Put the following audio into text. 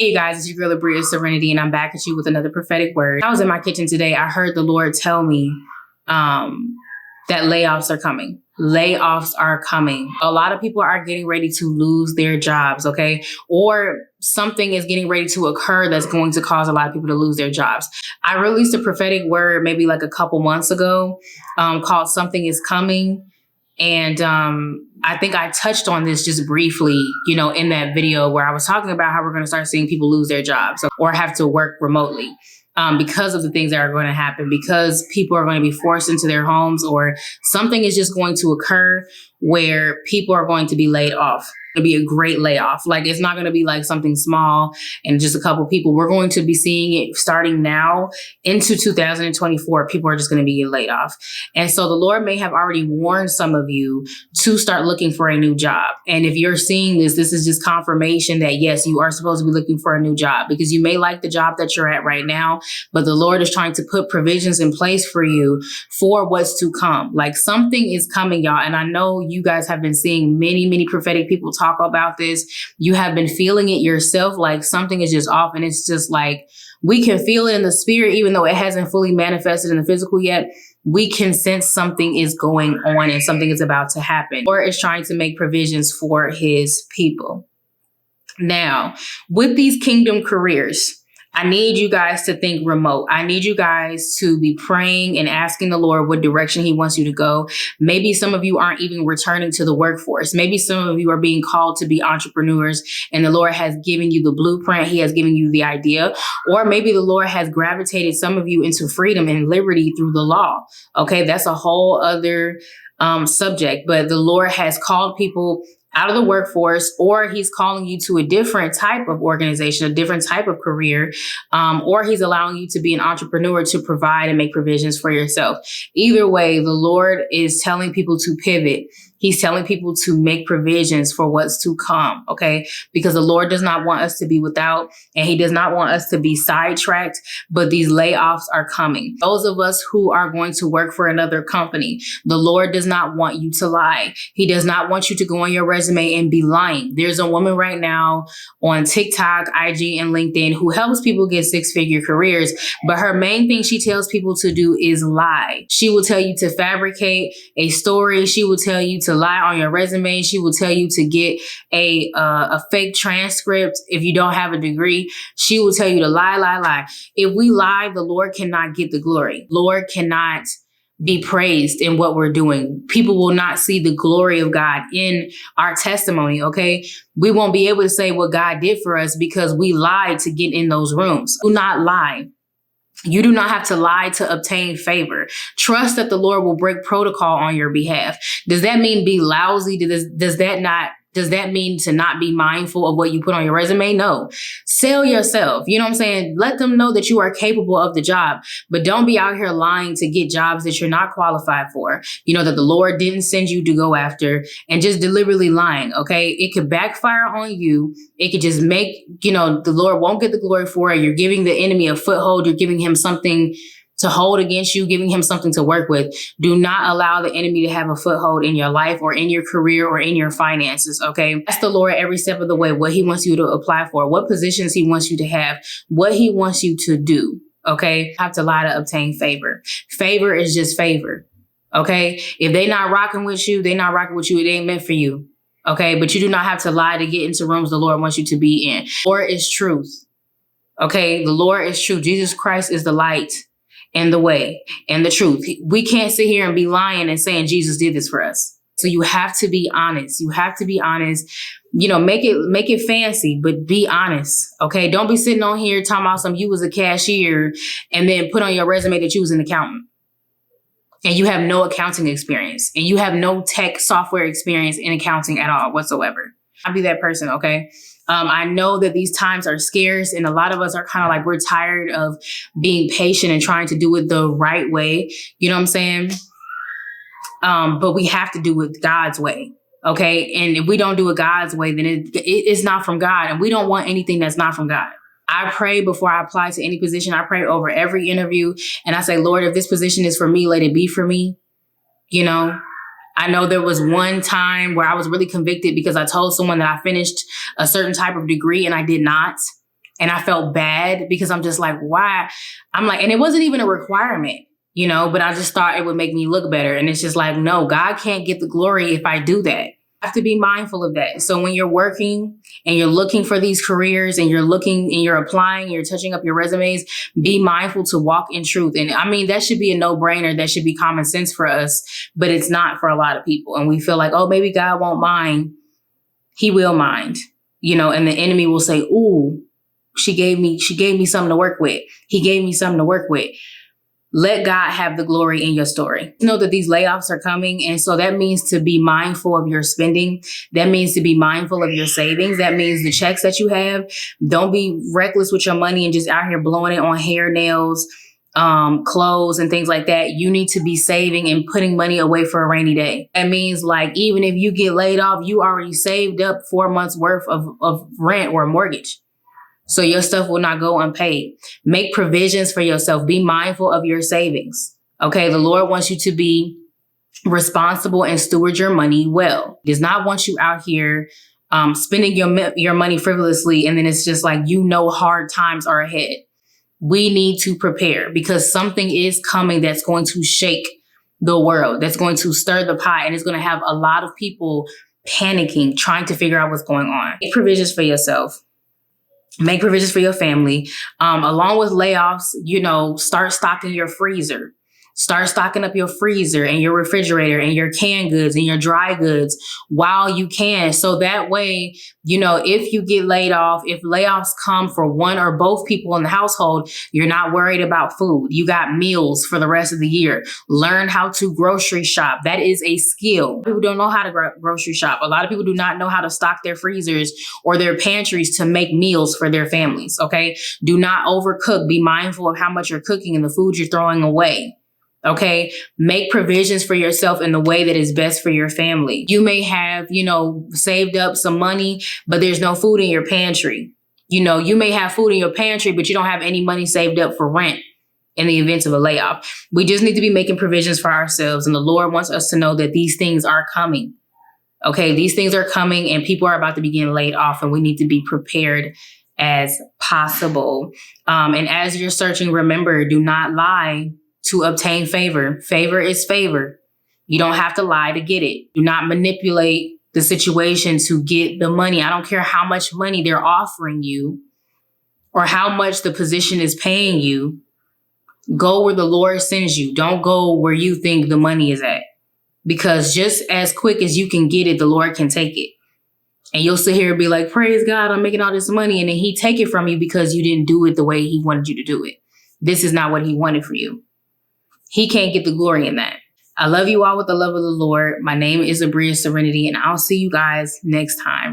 Hey guys, it's your girl Abria Serenity, and I'm back at you with another prophetic word. I was in my kitchen today. I heard the Lord tell me that layoffs are coming. Layoffs are coming. A lot of people are getting ready to lose their jobs, okay? Or something is getting ready to occur that's going to cause a lot of people to lose their jobs. I released a prophetic word maybe like a couple months ago called Something is Coming. And I think I touched on this just briefly, in that video where I was talking about how we're going to start seeing people lose their jobs or have to work remotely because of the things that are going to happen, because people are going to be forced into their homes, or something is just going to occur where people are going to be laid off. It'll be a great layoff. Like, it's not going to be like something small and just a couple people. We're going to be seeing it starting now into 2024. People are just going to be getting laid off. And so the Lord may have already warned some of you to start looking for a new job. And if you're seeing this, this is just confirmation that yes, you are supposed to be looking for a new job, because you may like the job that you're at right now, but the Lord is trying to put provisions in place for you for what's to come. Like, something is coming, y'all. And I know you guys have been seeing many prophetic people talk about this. You have been feeling it yourself, like something is just off, and it's just like we can feel it in the spirit, even though it hasn't fully manifested in the physical yet. We can sense something is going on and something is about to happen, or is trying to make provisions for his people. Now, with these kingdom careers, I need you guys to think remote. I need you guys to be praying and asking the Lord what direction he wants you to go. Maybe some of you aren't even returning to the workforce. Maybe some of you are being called to be entrepreneurs, and the Lord has given you the blueprint. He has given you the idea. Or maybe the Lord has gravitated some of you into freedom and liberty through the law. Okay, that's a whole other subject. But the Lord has called people out of the workforce, or he's calling you to a different type of organization, a different type of career, or he's allowing you to be an entrepreneur to provide and make provisions for yourself. Either way, the Lord is telling people to pivot. He's telling people to make provisions for what's to come, okay? Because the Lord does not want us to be without, and he does not want us to be sidetracked, but these layoffs are coming. Those of us who are going to work for another company, the Lord does not want you to lie. He does not want you to go on your resume and be lying. There's a woman right now on TikTok, IG, and LinkedIn who helps people get six-figure careers, but her main thing she tells people to do is lie. She will tell you to fabricate a story. She will tell you to lie on your resume. She will tell you to get a fake transcript if you don't have a degree. She will tell you to lie. If we lie, the Lord cannot get the glory. Lord cannot be praised in what we're doing. People will not see the glory of God in our testimony, okay? We won't be able to say what God did for us because we lied to get in those rooms. Do not lie. You do not have to lie to obtain favor. Trust that the Lord will break protocol on your behalf. Does that mean be lousy? Does that mean to not be mindful of what you put on your resume? No. Sell yourself. You know what I'm saying? Let them know that you are capable of the job, but don't be out here lying to get jobs that you're not qualified for, that the Lord didn't send you to go after, and just deliberately lying, okay? It could backfire on you. It could just make, the Lord won't get the glory for it. You're giving the enemy a foothold. You're giving him something to hold against you, giving him something to work with. Do not allow the enemy to have a foothold in your life or in your career or in your finances, okay? Ask the Lord every step of the way what he wants you to apply for, what positions he wants you to have, what he wants you to do, okay? You have to lie to obtain favor. Favor is just favor, okay? If they're not rocking with you, they're not rocking with you. It ain't meant for you, okay? But you do not have to lie to get into rooms the Lord wants you to be in. The Lord is truth, okay? The Lord is truth. Jesus Christ is the light and the way and the truth. We can't sit here and be lying and saying Jesus did this for us. So you have to be honest. You have to be honest. Make it fancy, but be honest. Okay. Don't be sitting on here talking about you was a cashier and then put on your resume that you was an accountant. And you have no accounting experience, and you have no tech software experience in accounting at all whatsoever. I'll be that person. Okay. I know that these times are scarce, and a lot of us are kind of like, we're tired of being patient and trying to do it the right way. You know what I'm saying? But we have to do it God's way. Okay. And if we don't do it God's way, then it's not from God, and we don't want anything that's not from God. I pray before I apply to any position. I pray over every interview, and I say, Lord, if this position is for me, let it be for me. I know there was one time where I was really convicted because I told someone that I finished a certain type of degree and I did not. And I felt bad because I'm just like, why? I'm like, and it wasn't even a requirement, but I just thought it would make me look better. And it's just like, no, God can't get the glory if I do that. I have to be mindful of that. So when you're working and you're looking for these careers and you're looking and you're applying, you're touching up your resumes, be mindful to walk in truth. And I mean, that should be a no-brainer. That should be common sense for us, but it's not for a lot of people. And we feel like, oh, maybe God won't mind. He will mind, and the enemy will say, ooh, she gave me something to work with. He gave me something to work with. Let God have the glory in your story. Know that these layoffs are coming. And so that means to be mindful of your spending. That means to be mindful of your savings. That means the checks that you have. Don't be reckless with your money and just out here blowing it on hair, nails, clothes and things like that. You need to be saving and putting money away for a rainy day. That means like, even if you get laid off, you already saved up 4 months worth of rent or mortgage. So your stuff will not go unpaid. Make provisions for yourself. Be mindful of your savings. Okay. The Lord wants you to be responsible and steward your money well. He does not want you out here spending your money frivolously. And then it's just like, hard times are ahead. We need to prepare because something is coming that's going to shake the world, that's going to stir the pot, and it's going to have a lot of people panicking, trying to figure out what's going on. Make provisions for yourself. Make provisions for your family. Along with layoffs, start stocking your freezer. Start stocking up your freezer and your refrigerator and your canned goods and your dry goods while you can. So that way, if you get laid off, if layoffs come for one or both people in the household, you're not worried about food. You got meals for the rest of the year. Learn how to grocery shop. That is a skill. People don't know how to grocery shop. A lot of people do not know how to stock their freezers or their pantries to make meals for their families. Okay. Do not overcook. Be mindful of how much you're cooking and the food you're throwing away. Okay. Make provisions for yourself in the way that is best for your family. You may have, saved up some money, but there's no food in your pantry. You may have food in your pantry, but you don't have any money saved up for rent in the event of a layoff. We just need to be making provisions for ourselves. And the Lord wants us to know that these things are coming. Okay. These things are coming and people are about to begin laid off, and we need to be prepared as possible. And as you're searching, remember, do not lie to obtain favor. Favor is favor. You don't have to lie to get it. Do not manipulate the situation to get the money. I don't care how much money they're offering you or how much the position is paying you. Go where the Lord sends you. Don't go where you think the money is at, because just as quick as you can get it, the Lord can take it. And you'll sit here and be like, praise God, I'm making all this money. And then he take it from you because you didn't do it the way he wanted you to do it. This is not what he wanted for you. He can't get the glory in that. I love you all with the love of the Lord. My name is Abria Serenity, and I'll see you guys next time.